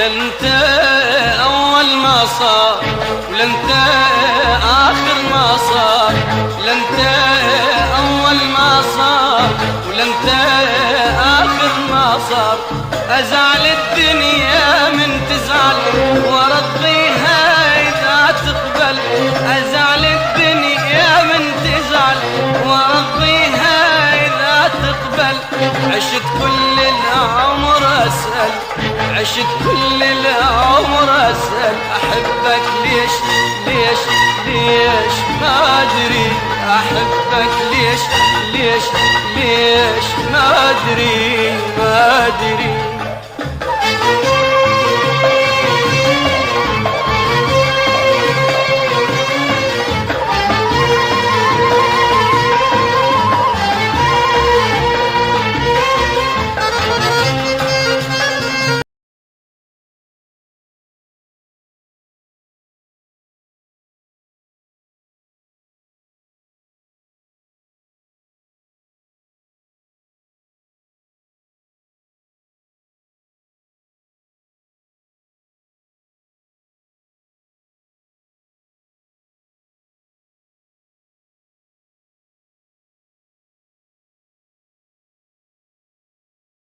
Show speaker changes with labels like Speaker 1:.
Speaker 1: لا انت اول ما صار ولا انت اخر ما صار، لا انت اول ما صار ولا انت اخر ما صار. ازعل الدنيا من تزعل وارضيها اذا تقبل، ازعل الدنيا من تزعل وارضيها اذا تقبل. عشت كل العمر اسأل، عشت كل العمر اسأل احبك ليش ليش ليش ما ادري، احبك ليش ليش ليش ما ادري ما ادري.